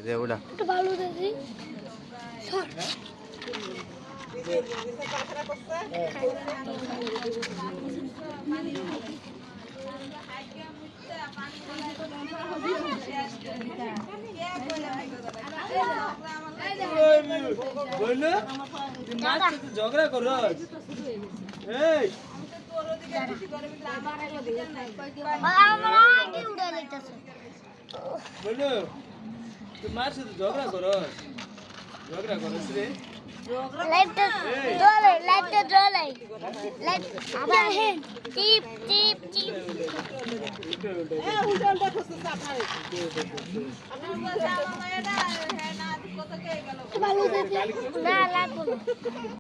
যে ওটা একটু ভালো দিদি ঝগড়া করো বলো তুই মার সাথে ঝগড়া করো রে লাইটটা জ্বলে লাইট আবার টিপ টিপ টিপ উল্টা খুঁজতেছে আপনার ভালো দিদি না লাগবে না